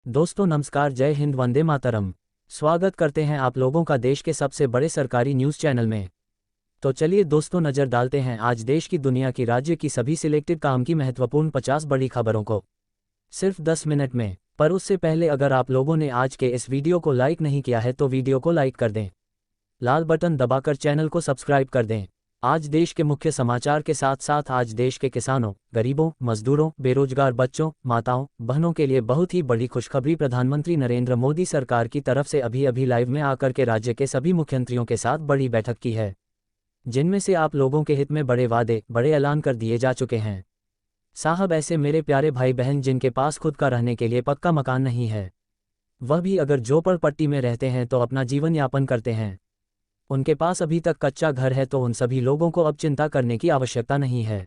दोस्तों नमस्कार, जय हिंद, वंदे मातरम। स्वागत करते हैं आप लोगों का देश के सबसे बड़े सरकारी न्यूज़ चैनल में। तो चलिए दोस्तों, नज़र डालते हैं आज देश की, दुनिया की, राज्य की सभी सिलेक्टेड काम की महत्वपूर्ण 50 बड़ी खबरों को सिर्फ 10 मिनट में। पर उससे पहले अगर आप लोगों ने आज के इस वीडियो को लाइक नहीं किया है तो वीडियो को लाइक कर दें, लाल बटन दबाकर चैनल को सब्सक्राइब कर दें। आज देश के मुख्य समाचार के साथ साथ आज देश के किसानों, गरीबों, मजदूरों, बेरोजगार बच्चों, माताओं, बहनों के लिए बहुत ही बड़ी खुशखबरी प्रधानमंत्री नरेंद्र मोदी सरकार की तरफ से अभी लाइव में आकर के राज्य के सभी मुख्यमंत्रियों के साथ बड़ी बैठक की है, जिनमें से आप लोगों के हित में बड़े वादे, बड़े ऐलान कर दिए जा चुके हैं। साहब, ऐसे मेरे प्यारे भाई बहन जिनके पास खुद का रहने के लिए पक्का मकान नहीं है, वह भी अगर झोपड़पट्टी में रहते हैं तो अपना जीवन यापन करते हैं, उनके पास अभी तक कच्चा घर है, तो उन सभी लोगों को अब चिंता करने की आवश्यकता नहीं है।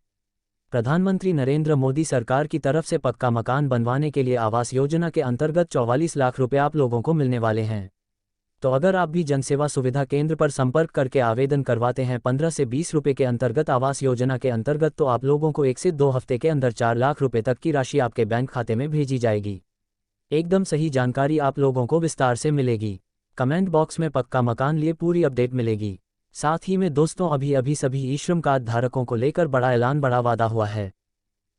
प्रधानमंत्री नरेंद्र मोदी सरकार की तरफ से पक्का मकान बनवाने के लिए आवास योजना के अंतर्गत 44 लाख रुपए आप लोगों को मिलने वाले हैं। तो अगर आप भी जनसेवा सुविधा केंद्र पर संपर्क करके आवेदन करवाते हैं 15 से 20 रुपये के अंतर्गत आवास योजना के अंतर्गत, तो आप लोगों को 1 से 2 हफ्ते के अंदर 4 लाख रुपए तक की राशि आपके बैंक खाते में भेजी जाएगी। एकदम सही जानकारी आप लोगों को विस्तार से मिलेगी। कमेंट बॉक्स में पक्का मकान लिए पूरी अपडेट मिलेगी। साथ ही में दोस्तों, अभी सभी ई श्रम कार्ड धारकों को लेकर बड़ा ऐलान, बड़ा वादा हुआ है।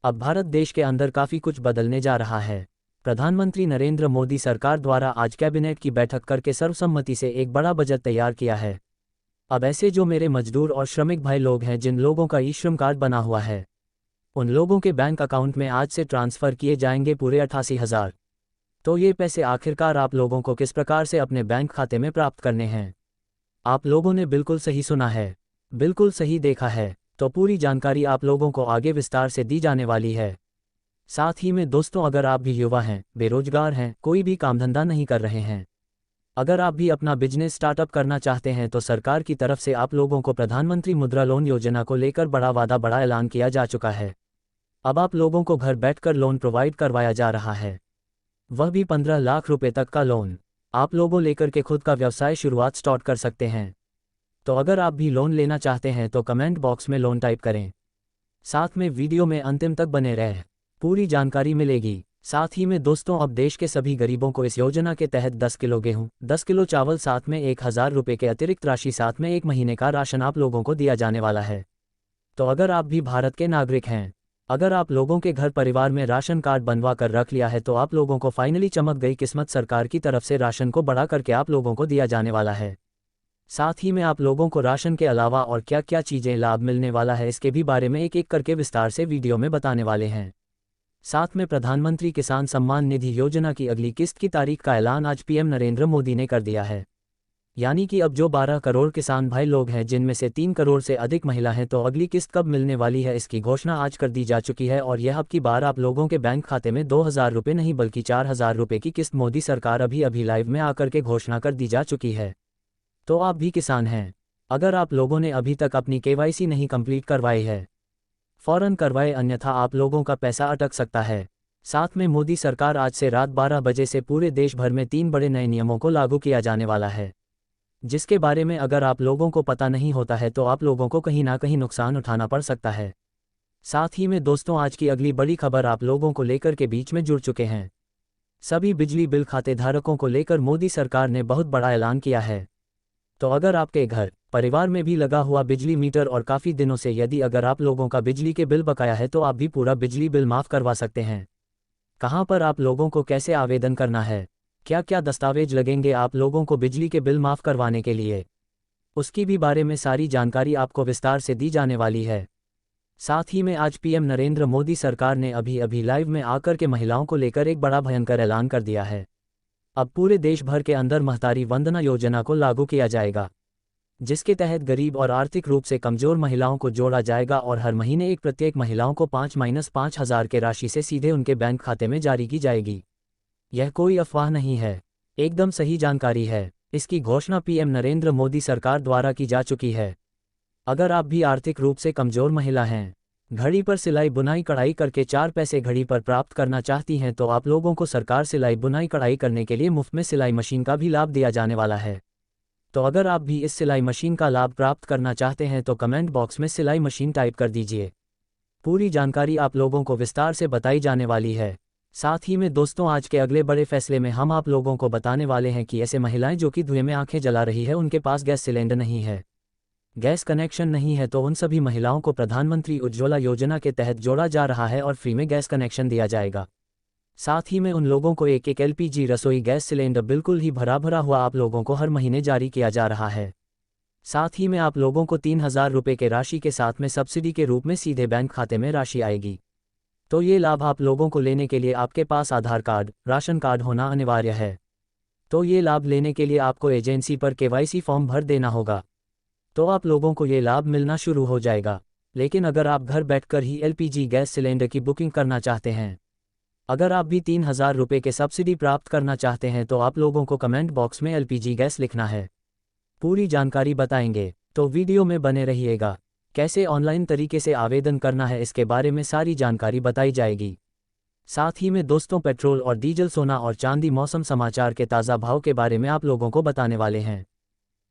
अब भारत देश के अंदर काफ़ी कुछ बदलने जा रहा है। प्रधानमंत्री नरेंद्र मोदी सरकार द्वारा आज कैबिनेट की बैठक करके सर्वसम्मति से एक बड़ा बजट तैयार किया है। अब ऐसे जो मेरे मजदूर और श्रमिक भाई लोग हैं, जिन लोगों का ई श्रम कार्ड बना हुआ है, उन लोगों के बैंक अकाउंट में आज से ट्रांसफ़र किए जाएंगे पूरे 88,000। तो ये पैसे आखिरकार आप लोगों को किस प्रकार से अपने बैंक खाते में प्राप्त करने हैं? आप लोगों ने बिल्कुल सही सुना है, बिल्कुल सही देखा है। तो पूरी जानकारी आप लोगों को आगे विस्तार से दी जाने वाली है। साथ ही में दोस्तों, अगर आप भी युवा हैं, बेरोजगार हैं, कोई भी काम धंधा नहीं कर रहे हैं, अगर आप भी अपना बिजनेस स्टार्टअप करना चाहते हैं, तो सरकार की तरफ से आप लोगों को प्रधानमंत्री मुद्रा लोन योजना को लेकर बड़ा वादा, बड़ा ऐलान किया जा चुका है। अब आप लोगों को घर बैठकर लोन प्रोवाइड करवाया जा रहा है, वह भी 15 लाख रुपए तक का लोन। आप लोगों लेकर के खुद का व्यवसाय शुरुआत स्टार्ट कर सकते हैं। तो अगर आप भी लोन लेना चाहते हैं तो कमेंट बॉक्स में लोन टाइप करें। साथ में वीडियो में अंतिम तक बने रहें, पूरी जानकारी मिलेगी। साथ ही में दोस्तों, अब देश के सभी गरीबों को इस योजना के तहत 10 किलो गेहूं, 10 किलो चावल, साथ में 1,000 रुपये के अतिरिक्त राशि, साथ में 1 महीने का राशन आप लोगों को दिया जाने वाला है। तो अगर आप भी भारत के नागरिक हैं, अगर आप लोगों के घर परिवार में राशन कार्ड बनवा कर रख लिया है, तो आप लोगों को फाइनली चमक गई किस्मत, सरकार की तरफ से राशन को बढ़ा करके आप लोगों को दिया जाने वाला है। साथ ही में आप लोगों को राशन के अलावा और क्या क्या चीज़ें लाभ मिलने वाला है, इसके भी बारे में एक एक करके विस्तार से वीडियो में बताने वाले हैं। साथ में प्रधानमंत्री किसान सम्मान निधि योजना की अगली किस्त की तारीख का ऐलान आज पीएम नरेंद्र मोदी ने कर दिया है। यानी कि अब जो 12 करोड़ किसान भाई लोग हैं, जिनमें से 3 करोड़ से अधिक महिला हैं, तो अगली किस्त कब मिलने वाली है, इसकी घोषणा आज कर दी जा चुकी है। और यह अब की बार आप लोगों के बैंक खाते में 2,000 रुपये नहीं बल्कि 4,000 रुपये की किस्त मोदी सरकार अभी लाइव में आकर के घोषणा कर दी जा चुकी है। तो आप भी किसान हैं, अगर आप लोगों ने अभी तक अपनी KYC नहीं कंप्लीट करवाई है, फ़ौरन करवाए, अन्यथा आप लोगों का पैसा अटक सकता है। साथ में मोदी सरकार आज से रात 12 बजे से पूरे देश भर में 3 बड़े नए नियमों को लागू किया जाने वाला है, जिसके बारे में अगर आप लोगों को पता नहीं होता है तो आप लोगों को कहीं ना कहीं नुकसान उठाना पड़ सकता है। साथ ही में दोस्तों, आज की अगली बड़ी खबर आप लोगों को लेकर के बीच में जुड़ चुके हैं। सभी बिजली बिल खाते धारकों को लेकर मोदी सरकार ने बहुत बड़ा ऐलान किया है। तो अगर आपके घर परिवार में भी लगा हुआ बिजली मीटर और काफ़ी दिनों से यदि अगर आप लोगों का बिजली के बिल बकाया है, तो आप भी पूरा बिजली बिल माफ़ करवा सकते हैं। कहाँ पर आप लोगों को कैसे आवेदन करना है, क्या क्या दस्तावेज लगेंगे आप लोगों को बिजली के बिल माफ़ करवाने के लिए, उसकी भी बारे में सारी जानकारी आपको विस्तार से दी जाने वाली है। साथ ही में आज पीएम नरेंद्र मोदी सरकार ने अभी लाइव में आकर के महिलाओं को लेकर एक बड़ा भयंकर ऐलान कर दिया है। अब पूरे देश भर के अंदर महतारी वंदना योजना को लागू किया जाएगा, जिसके तहत गरीब और आर्थिक रूप से कमज़ोर महिलाओं को जोड़ा जाएगा और हर महीने एक प्रत्येक महिलाओं को 5-5,000 के राशि से सीधे उनके बैंक खाते में जारी की जाएगी। यह कोई अफवाह नहीं है, एकदम सही जानकारी है। इसकी घोषणा पीएम नरेंद्र मोदी सरकार द्वारा की जा चुकी है। अगर आप भी आर्थिक रूप से कमज़ोर महिला हैं, घड़ी पर सिलाई बुनाई कढ़ाई करके 4 पैसे घड़ी पर प्राप्त करना चाहती हैं, तो आप लोगों को सरकार सिलाई बुनाई कढ़ाई करने के लिए मुफ्त में सिलाई मशीन का भी लाभ दिया जाने वाला है। तो अगर आप भी इस सिलाई मशीन का लाभ प्राप्त करना चाहते हैं तो कमेंट बॉक्स में सिलाई मशीन टाइप कर दीजिए। पूरी जानकारी आप लोगों को विस्तार से बताई जाने वाली है। साथ ही में दोस्तों आज के अगले बड़े फैसले में हम आप लोगों को बताने वाले हैं कि ऐसे महिलाएं जो कि धुएं में आंखें जला रही है, उनके पास गैस सिलेंडर नहीं है, गैस कनेक्शन नहीं है, तो उन सभी महिलाओं को प्रधानमंत्री उज्ज्वला योजना के तहत जोड़ा जा रहा है और फ्री में गैस कनेक्शन दिया जाएगा। साथ ही में उन लोगों को एक एक LPG रसोई गैस सिलेंडर बिल्कुल ही भरा भरा हुआ आप लोगों को हर महीने जारी किया जा रहा है। साथ ही में आप लोगों को 3,000 रुपये के राशि के साथ में सब्सिडी के रूप में सीधे बैंक खाते में राशि आएगी। तो ये लाभ आप लोगों को लेने के लिए आपके पास आधार कार्ड, राशन कार्ड होना अनिवार्य है। तो ये लाभ लेने के लिए आपको एजेंसी पर KYC फॉर्म भर देना होगा, तो आप लोगों को ये लाभ मिलना शुरू हो जाएगा। लेकिन अगर आप घर बैठकर ही LPG गैस सिलेंडर की बुकिंग करना चाहते हैं, अगर आप भी 3,000 रुपये के सब्सिडी प्राप्त करना चाहते हैं, तो आप लोगों को कमेंट बॉक्स में LPG गैस लिखना है। पूरी जानकारी बताएंगे, तो वीडियो में बने रहिएगा। कैसे ऑनलाइन तरीके से आवेदन करना है इसके बारे में सारी जानकारी बताई जाएगी। साथ ही में दोस्तों पेट्रोल और डीजल, सोना और चांदी, मौसम समाचार के ताज़ा भाव के बारे में आप लोगों को बताने वाले हैं।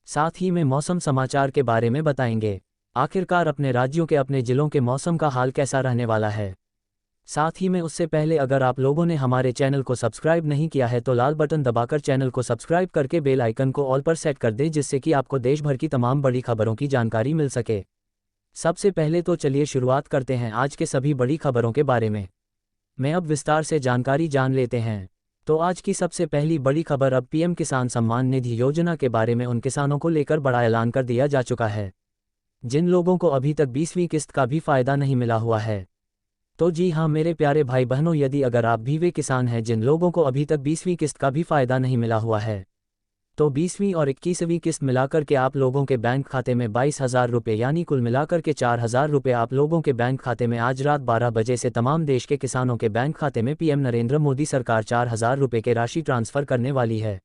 साथ ही में मौसम समाचार के बारे में बताएंगे, आखिरकार अपने राज्यों के, अपने जिलों के मौसम का हाल कैसा रहने वाला है। साथ ही में उससे पहले अगर आप लोगों ने हमारे चैनल को सब्सक्राइब नहीं किया है तो लाल बटन दबाकर चैनल को सब्सक्राइब करके बेल आइकन को ऑल पर सेट कर दें, जिससे कि आपको देश भर की तमाम बड़ी खबरों की जानकारी मिल सके। सबसे पहले तो चलिए शुरुआत करते हैं आज के सभी बड़ी खबरों के बारे में। मैं अब विस्तार से जानकारी जान लेते हैं। तो आज की सबसे पहली बड़ी खबर, अब PM किसान सम्मान निधि योजना के बारे में उन किसानों को लेकर बड़ा ऐलान कर दिया जा चुका है जिन लोगों को अभी तक 20वीं किस्त का भी फायदा नहीं मिला हुआ है। तो जी हाँ मेरे प्यारे भाई बहनों, यदि अगर आप भी वे किसान हैं जिन लोगों को अभी तक 20वीं किस्त का भी फायदा नहीं मिला हुआ है, तो 20वीं और 21वीं किस्त मिलाकर के आप लोगों के बैंक खाते में 22,000 रुपये, यानी कुल मिलाकर के 4,000 रुपये आप लोगों के बैंक खाते में आज रात 12 बजे से तमाम देश के किसानों के बैंक खाते में PM नरेंद्र मोदी सरकार 4,000 रुपये के राशि ट्रांसफ़र करने वाली है।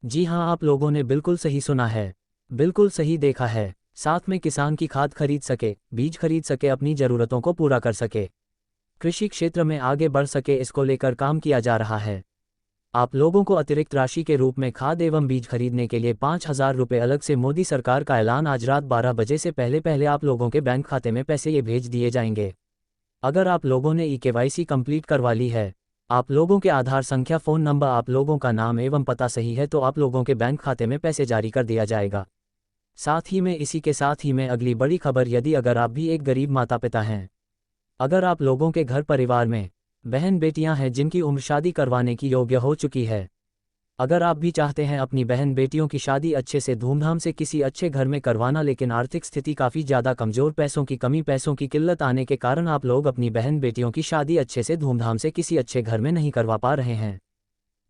जी हाँ, आप लोगों ने बिल्कुल सही सुना है, बिल्कुल सही देखा है। साथ में किसान की खाद खरीद सके, बीज खरीद सके, अपनी ज़रूरतों को पूरा कर सके, कृषि क्षेत्र में आगे बढ़ सके, इसको लेकर काम किया जा रहा है। आप लोगों को अतिरिक्त राशि के रूप में खाद एवं बीज खरीदने के लिए 5,000 रुपये अलग से मोदी सरकार का ऐलान आज रात 12 बजे से पहले आप लोगों के बैंक खाते में पैसे ये भेज दिए जाएंगे। अगर आप लोगों ने KYC कंप्लीट करवा ली है, आप लोगों के आधार संख्या, फ़ोन नंबर, आप लोगों का नाम एवं पता सही है, तो आप लोगों के बैंक खाते में पैसे जारी कर दिया जाएगा। साथ ही में इसी के साथ ही में अगली बड़ी खबर, यदि अगर आप भी एक गरीब माता पिता हैं, अगर आप लोगों के घर परिवार में बहन बेटियां हैं जिनकी उम्र शादी करवाने की योग्य हो चुकी है, अगर आप भी चाहते हैं अपनी बहन बेटियों की शादी अच्छे से धूमधाम से किसी अच्छे घर में करवाना, लेकिन आर्थिक स्थिति काफ़ी ज़्यादा कमज़ोर, पैसों की कमी, पैसों की किल्लत आने के कारण आप लोग अपनी बहन बेटियों की शादी अच्छे से धूमधाम से किसी अच्छे घर में नहीं करवा पा रहे हैं,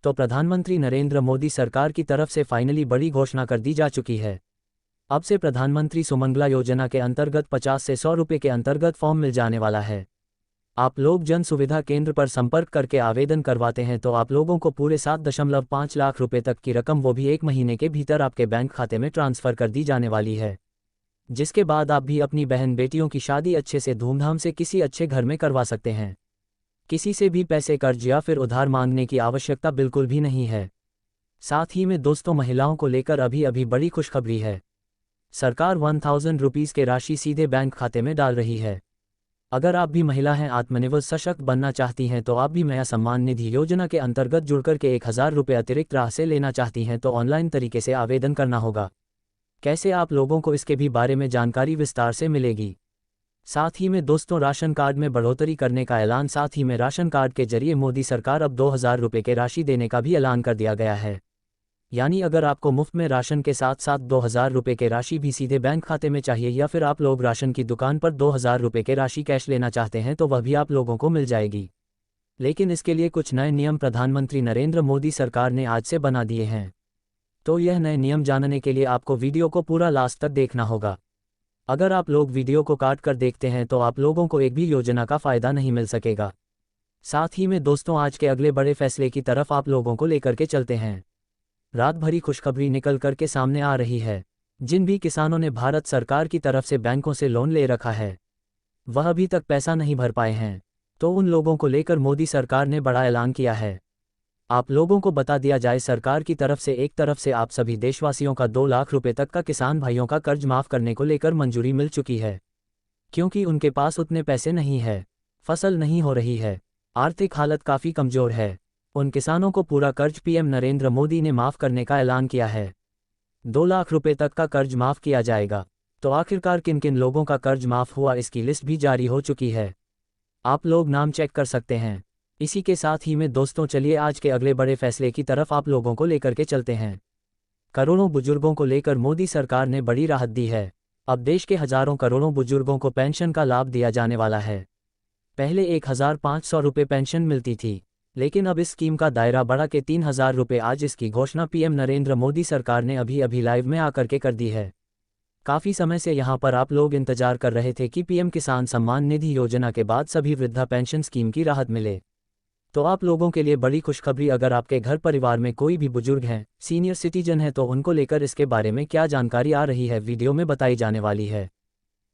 तो प्रधानमंत्री नरेंद्र मोदी सरकार की तरफ से फाइनली बड़ी घोषणा कर दी जा चुकी है। अब से प्रधानमंत्री सुमंगला योजना के अंतर्गत 50 से 100 रुपये के अंतर्गत फॉर्म मिल जाने वाला है। आप लोग जन सुविधा केंद्र पर संपर्क करके आवेदन करवाते हैं तो आप लोगों को पूरे 7.5 लाख रुपए तक की रकम, वो भी 1 महीने के भीतर आपके बैंक खाते में ट्रांसफ़र कर दी जाने वाली है, जिसके बाद आप भी अपनी बहन बेटियों की शादी अच्छे से धूमधाम से किसी अच्छे घर में करवा सकते हैं। किसी से भी पैसे, कर्ज या फिर उधार मांगने की आवश्यकता बिल्कुल भी नहीं है। साथ ही में दोस्तों महिलाओं को लेकर अभी बड़ी खुशखबरी है। सरकार 1,000 रुपीज़ के राशि सीधे बैंक खाते में डाल रही है। अगर आप भी महिला हैं, आत्मनिर्भर सशक्त बनना चाहती हैं, तो आप भी महिला सम्मान निधि योजना के अंतर्गत जुड़कर के 1,000 रुपये अतिरिक्त राह से लेना चाहती हैं, तो ऑनलाइन तरीके से आवेदन करना होगा। कैसे, आप लोगों को इसके भी बारे में जानकारी विस्तार से मिलेगी। साथ ही में दोस्तों राशन कार्ड में बढ़ोतरी करने का ऐलान, साथ ही में राशन कार्ड के जरिए मोदी सरकार अब 2,000 रुपये के राशि देने का भी ऐलान कर दिया गया है। यानी अगर आपको मुफ्त में राशन के साथ साथ 2,000 रुपये के राशि भी सीधे बैंक खाते में चाहिए, या फिर आप लोग राशन की दुकान पर 2,000 रुपये के राशि कैश लेना चाहते हैं, तो वह भी आप लोगों को मिल जाएगी। लेकिन इसके लिए कुछ नए नियम प्रधानमंत्री नरेंद्र मोदी सरकार ने आज से बना दिए हैं। तो यह नए नियम जानने के लिए आपको वीडियो को पूरा लास्ट तक देखना होगा। अगर आप लोग वीडियो को काट कर देखते हैं तो आप लोगों को एक भी योजना का फ़ायदा नहीं मिल सकेगा। साथ ही में दोस्तों आज के अगले बड़े फैसले की तरफ आप लोगों को लेकर के चलते हैं। रात भरी खुशखबरी निकल कर के सामने आ रही है। जिन भी किसानों ने भारत सरकार की तरफ से बैंकों से लोन ले रखा है, वह अभी तक पैसा नहीं भर पाए हैं, तो उन लोगों को लेकर मोदी सरकार ने बड़ा ऐलान किया है। आप लोगों को बता दिया जाए, सरकार की तरफ से एक तरफ से आप सभी देशवासियों का 2 लाख रुपए तक का किसान भाइयों का कर्ज माफ़ करने को लेकर मंजूरी मिल चुकी है, क्योंकि उनके पास उतने पैसे नहीं है, फसल नहीं हो रही है। आर्थिक हालत काफ़ी कमज़ोर है। उन किसानों को पूरा कर्ज पीएम नरेंद्र मोदी ने माफ़ करने का ऐलान किया है। 2 लाख रुपए तक का कर्ज माफ़ किया जाएगा। तो आखिरकार किन किन लोगों का कर्ज माफ़ हुआ, इसकी लिस्ट भी जारी हो चुकी है। आप लोग नाम चेक कर सकते हैं। इसी के साथ ही में दोस्तों, चलिए आज के अगले बड़े फैसले की तरफ आप लोगों को लेकर के चलते हैं। करोड़ों बुजुर्गों को लेकर मोदी सरकार ने बड़ी राहत दी है। अब देश के हजारों करोड़ों बुजुर्गों को पेंशन का लाभ दिया जाने वाला है। पहले 1,500 रुपये पेंशन मिलती थी, लेकिन अब इस स्कीम का दायरा बढ़ा के 3,000 रुपये। आज इसकी घोषणा पीएम नरेंद्र मोदी सरकार ने अभी लाइव में आकर के कर दी है। काफ़ी समय से यहाँ पर आप लोग इंतजार कर रहे थे कि पीएम किसान सम्मान निधि योजना के बाद सभी वृद्धा पेंशन स्कीम की राहत मिले। तो आप लोगों के लिए बड़ी खुशखबरी, अगर आपके घर परिवार में कोई भी बुजुर्ग हैं, सीनियर सिटीजन है, तो उनको लेकर इसके बारे में क्या जानकारी आ रही है, वीडियो में बताई जाने वाली है।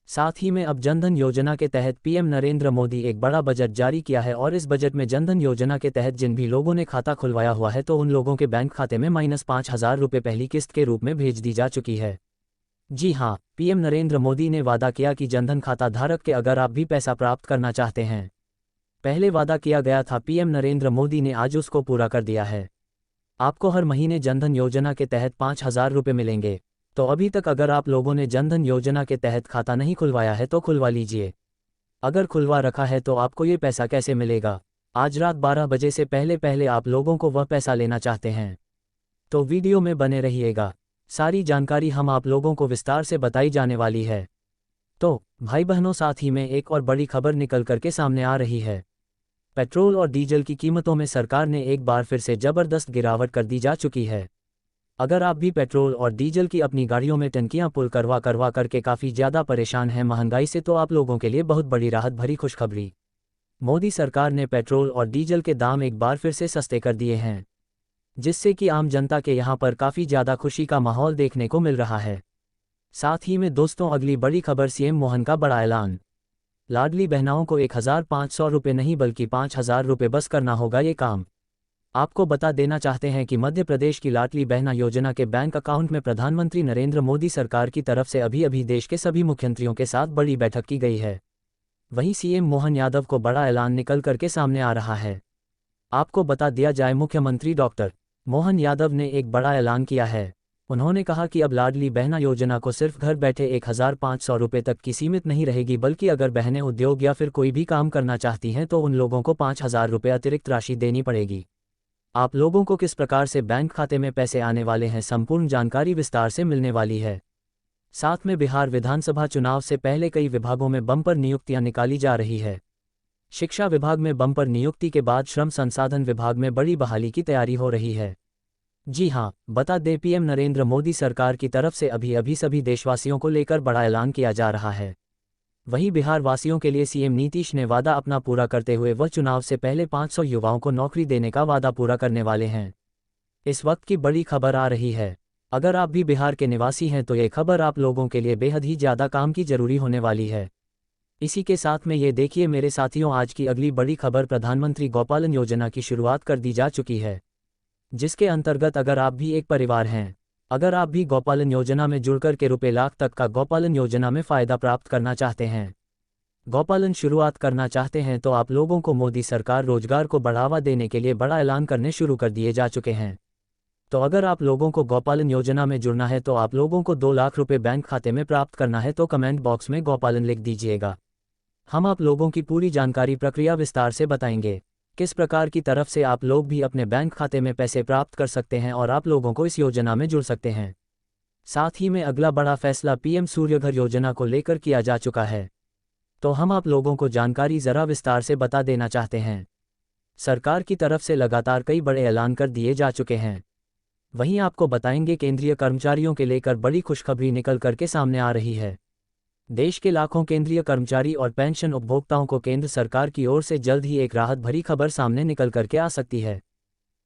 साथ ही में अब जनधन योजना के तहत पीएम नरेंद्र मोदी एक बड़ा बजट जारी किया है और इस बजट में जनधन योजना के तहत जिन भी लोगों ने खाता खुलवाया हुआ है, तो उन लोगों के बैंक खाते में -5,000 रुपये पहली किस्त के रूप में भेज दी जा चुकी है। जी हाँ, पीएम नरेंद्र मोदी ने वादा किया कि जनधन खाता धारक के अगर आप भी पैसा प्राप्त करना चाहते हैं, पहले वादा किया गया था, पीएम नरेंद्र मोदी ने आज उसको पूरा कर दिया है। आपको हर महीने जनधन योजना के तहत 5,000 रुपये मिलेंगे। तो अभी तक अगर आप लोगों ने जनधन योजना के तहत खाता नहीं खुलवाया है तो खुलवा लीजिए। अगर खुलवा रखा है तो आपको ये पैसा कैसे मिलेगा, आज रात 12 बजे से पहले आप लोगों को वह पैसा लेना चाहते हैं तो वीडियो में बने रहिएगा। सारी जानकारी हम आप लोगों को विस्तार से बताई जाने वाली है। तो भाई बहनों, साथ ही में एक और बड़ी खबर निकल करके सामने आ रही है। पेट्रोल और डीजल की कीमतों में सरकार ने एक बार फिर से ज़बरदस्त गिरावट कर दी जा चुकी है। अगर आप भी पेट्रोल और डीजल की अपनी गाड़ियों में टंकियां फुल करवा करके काफ़ी ज़्यादा परेशान हैं महंगाई से, तो आप लोगों के लिए बहुत बड़ी राहत भरी खुशखबरी। मोदी सरकार ने पेट्रोल और डीजल के दाम एक बार फिर से सस्ते कर दिए हैं, जिससे कि आम जनता के यहाँ पर काफ़ी ज़्यादा खुशी का माहौल देखने को मिल रहा है। साथ ही में दोस्तों, अगली बड़ी खबर, सीएम मोहन का बड़ा ऐलान। लाडली बहनाओं को 1,500 रुपये नहीं बल्कि 5,000 रुपये बस करना होगा ये काम। आपको बता देना चाहते हैं कि मध्य प्रदेश की लाडली बहना योजना के बैंक अकाउंट में प्रधानमंत्री नरेंद्र मोदी सरकार की तरफ से अभी देश के सभी मुख्यमंत्रियों के साथ बड़ी बैठक की गई है। वहीं सीएम मोहन यादव को बड़ा ऐलान निकल करके सामने आ रहा है। आपको बता दिया जाए, मुख्यमंत्री डॉक्टर मोहन यादव ने एक बड़ा ऐलान किया है। उन्होंने कहा कि अब लाडली बहना योजना को सिर्फ घर बैठे 1,500 रुपये तक की सीमित नहीं रहेगी, बल्कि अगर बहनें उद्योग या फिर कोई भी काम करना चाहती हैं तो उन लोगों को 5,000 रुपये अतिरिक्त राशि देनी पड़ेगी। आप लोगों को किस प्रकार से बैंक खाते में पैसे आने वाले हैं, संपूर्ण जानकारी विस्तार से मिलने वाली है। साथ में बिहार विधानसभा चुनाव से पहले कई विभागों में बम्पर नियुक्तियां निकाली जा रही है। शिक्षा विभाग में बम्पर नियुक्ति के बाद श्रम संसाधन विभाग में बड़ी बहाली की तैयारी हो रही है। जी हां, बता दें, पीएम नरेंद्र मोदी सरकार की तरफ से अभी सभी देशवासियों को लेकर बड़ा ऐलान किया जा रहा है। वहीं बिहार वासियों के लिए सीएम नीतीश ने वादा अपना पूरा करते हुए वह चुनाव से पहले 500 युवाओं को नौकरी देने का वादा पूरा करने वाले हैं। इस वक्त की बड़ी खबर आ रही है। अगर आप भी बिहार के निवासी हैं तो ये खबर आप लोगों के लिए बेहद ही ज़्यादा काम की जरूरी होने वाली है। इसी के साथ में ये देखिए मेरे साथियों, आज की अगली बड़ी खबर, प्रधानमंत्री गौपालन योजना की शुरुआत कर दी जा चुकी है, जिसके अंतर्गत अगर आप भी एक परिवार हैं, अगर आप भी गौपालन योजना में जुड़कर के रुपए लाख तक का गौपालन योजना में फ़ायदा प्राप्त करना चाहते हैं, गौपालन शुरुआत करना चाहते हैं, तो आप लोगों को मोदी सरकार रोजगार को बढ़ावा देने के लिए बड़ा ऐलान करने शुरू कर दिए जा चुके हैं। तो अगर आप लोगों को गौपालन योजना में जुड़ना है, तो आप लोगों को 2 लाख रुपए बैंक खाते में प्राप्त करना है, तो कमेंट बॉक्स में गौपालन लिख दीजिएगा। हम आप लोगों की पूरी जानकारी प्रक्रिया विस्तार से बताएंगे, किस प्रकार की तरफ से आप लोग भी अपने बैंक खाते में पैसे प्राप्त कर सकते हैं और आप लोगों को इस योजना में जुड़ सकते हैं। साथ ही में अगला बड़ा फैसला पीएम सूर्यघर योजना को लेकर किया जा चुका है, तो हम आप लोगों को जानकारी ज़रा विस्तार से बता देना चाहते हैं। सरकार की तरफ से लगातार कई बड़े ऐलान कर दिए जा चुके हैं। वहीं आपको बताएंगे, केंद्रीय कर्मचारियों के लेकर बड़ी खुशखबरी निकल करके सामने आ रही है। देश के लाखों केंद्रीय कर्मचारी और पेंशन उपभोक्ताओं को केंद्र सरकार की ओर से जल्द ही एक राहत भरी खबर सामने निकल करके आ सकती है।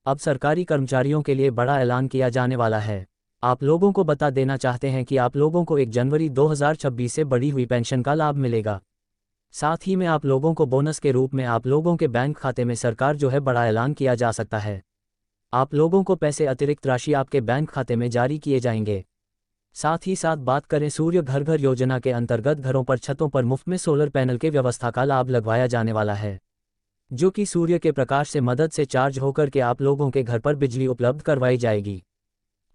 अब सरकारी कर्मचारियों के लिए बड़ा ऐलान किया जाने वाला है। आप लोगों को बता देना चाहते हैं कि आप लोगों को 1 जनवरी 2026 से बढ़ी हुई पेंशन का लाभ मिलेगा। साथ ही में आप लोगों को बोनस के रूप में आप लोगों के बैंक खाते में सरकार जो है बड़ा ऐलान किया जा सकता है। आप लोगों को पैसे अतिरिक्त राशि आपके बैंक खाते में जारी किए जाएंगे। साथ ही साथ बात करें सूर्य घर घर योजना के अंतर्गत घरों पर छतों पर मुफ्त में सोलर पैनल के व्यवस्था का लाभ लगवाया जाने वाला है। जो कि सूर्य के प्रकाश से मदद से चार्ज होकर के आप लोगों के घर पर बिजली उपलब्ध करवाई जाएगी।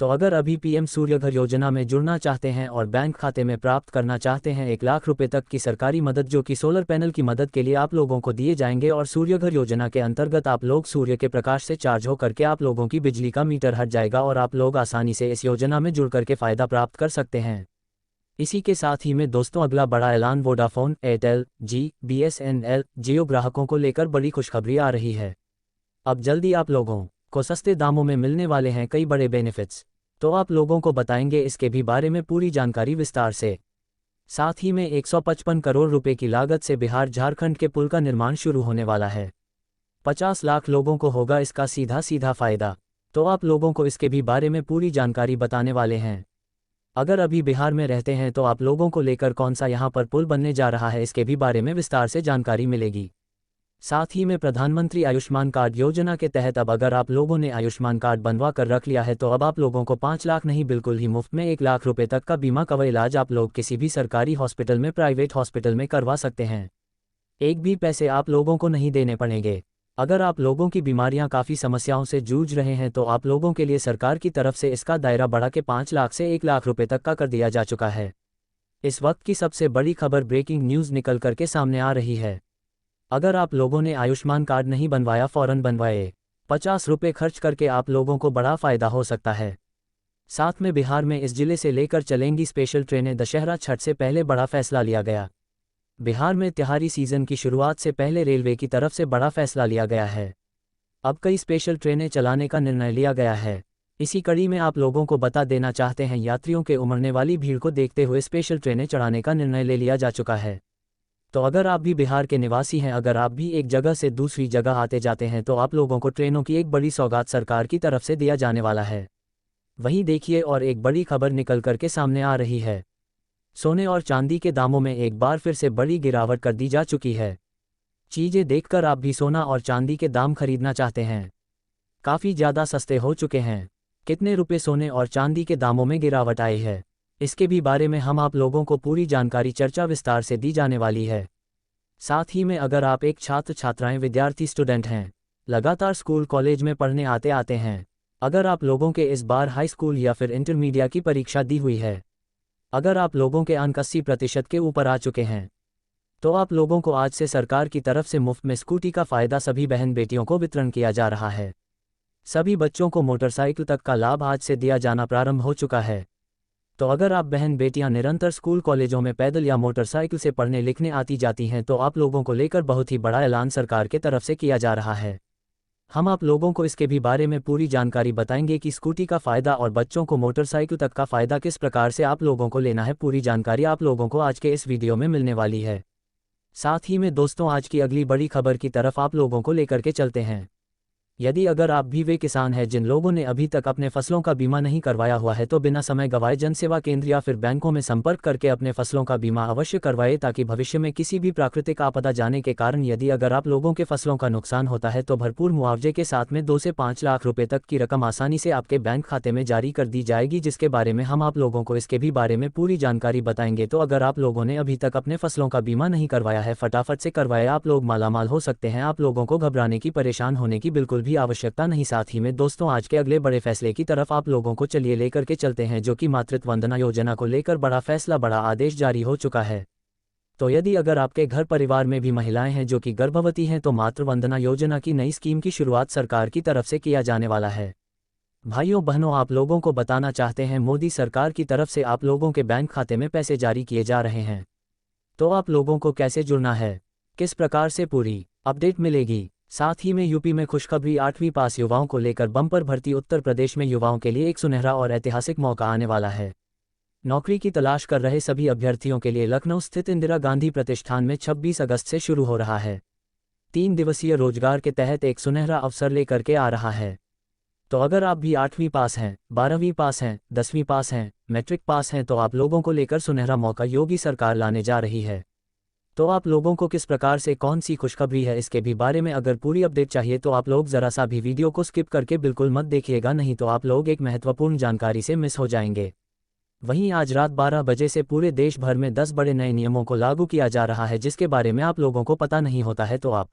तो अगर अभी पीएम सूर्यघर योजना में जुड़ना चाहते हैं और बैंक खाते में प्राप्त करना चाहते हैं 1 लाख रुपए तक की सरकारी मदद, जो कि सोलर पैनल की मदद के लिए आप लोगों को दिए जाएंगे, और सूर्यघर योजना के अंतर्गत आप लोग सूर्य के प्रकाश से चार्ज होकर के आप लोगों की बिजली का मीटर हट जाएगा और आप लोग आसानी से इस योजना में जुड़ करके फ़ायदा प्राप्त कर सकते हैं। इसी के साथ ही में दोस्तों अगला बड़ा ऐलान वोडाफोन, एयरटेल, जी, BSNL, जियो ग्राहकों को लेकर बड़ी खुशखबरी आ रही है। अब जल्दी आप लोगों को सस्ते दामों में मिलने वाले हैं कई बड़े बेनिफिट्स, तो आप लोगों को बताएंगे इसके भी बारे में पूरी जानकारी विस्तार से। साथ ही में 155 करोड़ रुपए की लागत से बिहार झारखंड के पुल का निर्माण शुरू होने वाला है। 50 लाख लोगों को होगा इसका सीधा सीधा फायदा, तो आप लोगों को इसके भी बारे में पूरी जानकारी बताने वाले हैं। अगर अभी बिहार में रहते हैं तो आप लोगों को लेकर कौन सा यहाँ पर पुल बनने जा रहा है इसके भी बारे में विस्तार से जानकारी मिलेगी। साथ ही में प्रधानमंत्री आयुष्मान कार्ड योजना के तहत अब अगर आप लोगों ने आयुष्मान कार्ड बनवा कर रख लिया है तो अब आप लोगों को 5 लाख नहीं बिल्कुल ही मुफ्त में 1 लाख रुपए तक का बीमा कवर इलाज आप लोग किसी भी सरकारी हॉस्पिटल में, प्राइवेट हॉस्पिटल में करवा सकते हैं। एक भी पैसे आप लोगों को नहीं देने पड़ेंगे। अगर आप लोगों की बीमारियां काफ़ी समस्याओं से जूझ रहे हैं तो आप लोगों के लिए सरकार की तरफ से इसका दायरा बढ़ा के 5 लाख से 1 लाख रुपए तक का कर दिया जा चुका है। इस वक्त की सबसे बड़ी खबर, ब्रेकिंग न्यूज़ निकल करके सामने आ रही है। अगर आप लोगों ने आयुष्मान कार्ड नहीं बनवाया, फ़ौरन बनवाए। 50 रुपये खर्च करके आप लोगों को बड़ा फ़ायदा हो सकता है। साथ में बिहार में इस जिले से लेकर चलेंगी स्पेशल ट्रेनें। दशहरा छठ से पहले बड़ा फैसला लिया गया। बिहार में त्योहारी सीजन की शुरुआत से पहले रेलवे की तरफ से बड़ा फैसला लिया गया है। अब कई स्पेशल ट्रेनें चलाने का निर्णय लिया गया है। इसी कड़ी में आप लोगों को बता देना चाहते हैं, यात्रियों के उमड़ने वाली भीड़ को देखते हुए स्पेशल ट्रेनें चढ़ाने का निर्णय ले लिया जा चुका है। तो अगर आप भी बिहार के निवासी हैं, अगर आप भी एक जगह से दूसरी जगह आते जाते हैं तो आप लोगों को ट्रेनों की एक बड़ी सौगात सरकार की तरफ से दिया जाने वाला है। वहीं देखिए और एक बड़ी खबर निकल करके सामने आ रही है। सोने और चांदी के दामों में एक बार फिर से बड़ी गिरावट कर दी जा चुकी है। चीज़ें देखकर आप भी सोना और चांदी के दाम खरीदना चाहते हैं? काफ़ी ज़्यादा सस्ते हो चुके हैं। कितने रुपए सोने और चांदी के दामों में गिरावट आई है, इसके भी बारे में हम आप लोगों को पूरी जानकारी चर्चा विस्तार से दी जाने वाली है। साथ ही में अगर आप एक छात्र छात्राएं विद्यार्थी स्टूडेंट हैं, लगातार स्कूल कॉलेज में पढ़ने आते हैं, अगर आप लोगों के इस बार हाई स्कूल या फिर इंटरमीडिएट की परीक्षा दी हुई है, अगर आप लोगों के अंक 80% के ऊपर आ चुके हैं, तो आप लोगों को आज से सरकार की तरफ से मुफ्त में स्कूटी का फ़ायदा सभी बहन बेटियों को वितरण किया जा रहा है। सभी बच्चों को मोटरसाइकिल तक का लाभ आज से दिया जाना प्रारंभ हो चुका है। तो अगर आप बहन बेटियां निरंतर स्कूल कॉलेजों में पैदल या मोटरसाइकिल से पढ़ने लिखने आती जाती हैं तो आप लोगों को लेकर बहुत ही बड़ा ऐलान सरकार के तरफ से किया जा रहा है। हम आप लोगों को इसके भी बारे में पूरी जानकारी बताएंगे कि स्कूटी का फ़ायदा और बच्चों को मोटरसाइकिल तक का फ़ायदा किस प्रकार से आप लोगों को लेना है। पूरी जानकारी आप लोगों को आज के इस वीडियो में मिलने वाली है। साथ ही में दोस्तों आज की अगली बड़ी खबर की तरफ आप लोगों को लेकर के चलते हैं। यदि अगर आप भी वे किसान हैं जिन लोगों ने अभी तक अपने फसलों का बीमा नहीं करवाया हुआ है तो बिना समय गंवाए जनसेवा केंद्र या फिर बैंकों में संपर्क करके अपने फसलों का बीमा अवश्य करवाए, ताकि भविष्य में किसी भी प्राकृतिक आपदा जाने के कारण यदि अगर आप लोगों के फसलों का नुकसान होता है तो भरपूर मुआवजे के साथ में 2 से 5 लाख रुपए तक की रकम आसानी से आपके बैंक खाते में जारी कर दी जाएगी, जिसके बारे में हम आप लोगों को इसके भी बारे में पूरी जानकारी बताएंगे। तो अगर आप लोगों ने अभी तक अपने फसलों का बीमा नहीं करवाया है, फटाफट से करवाए, आप लोग मालामाल हो सकते हैं। आप लोगों को घबराने की, परेशान होने की बिल्कुल भी आवश्यकता नहीं। साथ ही में दोस्तों आज के अगले बड़े फैसले की तरफ आप लोगों को चलिए लेकर के चलते हैं, जो कि मातृत्व वंदना योजना को लेकर बड़ा फैसला, बड़ा आदेश जारी हो चुका है। तो यदि अगर आपके घर परिवार में भी महिलाएं हैं जो कि गर्भवती हैं तो मातृ वंदना योजना की नई स्कीम की शुरुआत सरकार की तरफ से किया जाने वाला है। भाइयों बहनों, आप लोगों को बताना चाहते हैं, मोदी सरकार की तरफ से आप लोगों के बैंक खाते में पैसे जारी किए जा रहे हैं। तो आप लोगों को कैसे जुड़ना है, किस प्रकार से पूरी अपडेट मिलेगी। साथ ही में यूपी में खुशखबरी, 8वीं पास युवाओं को लेकर बम्पर भर्ती। उत्तर प्रदेश में युवाओं के लिए एक सुनहरा और ऐतिहासिक मौका आने वाला है। नौकरी की तलाश कर रहे सभी अभ्यर्थियों के लिए लखनऊ स्थित इंदिरा गांधी प्रतिष्ठान में 26 अगस्त से शुरू हो रहा है 3 दिवसीय रोजगार के तहत एक सुनहरा अवसर लेकर के आ रहा है। तो अगर आप भी 8वीं पास हैं, 12वीं पास हैं, 10वीं पास हैं, मैट्रिक पास हैं, तो आप लोगों को लेकर सुनहरा मौका योगी सरकार लाने जा रही है। तो आप लोगों को किस प्रकार से कौन सी खुशखबरी है, इसके भी बारे में अगर पूरी अपडेट चाहिए तो आप लोग ज़रा सा भी वीडियो को स्किप करके बिल्कुल मत देखिएगा, नहीं तो आप लोग एक महत्वपूर्ण जानकारी से मिस हो जाएंगे। वहीं आज रात 12 बजे से पूरे देश भर में 10 बड़े नए नियमों को लागू किया जा रहा है, जिसके बारे में आप लोगों को पता नहीं होता है तो आप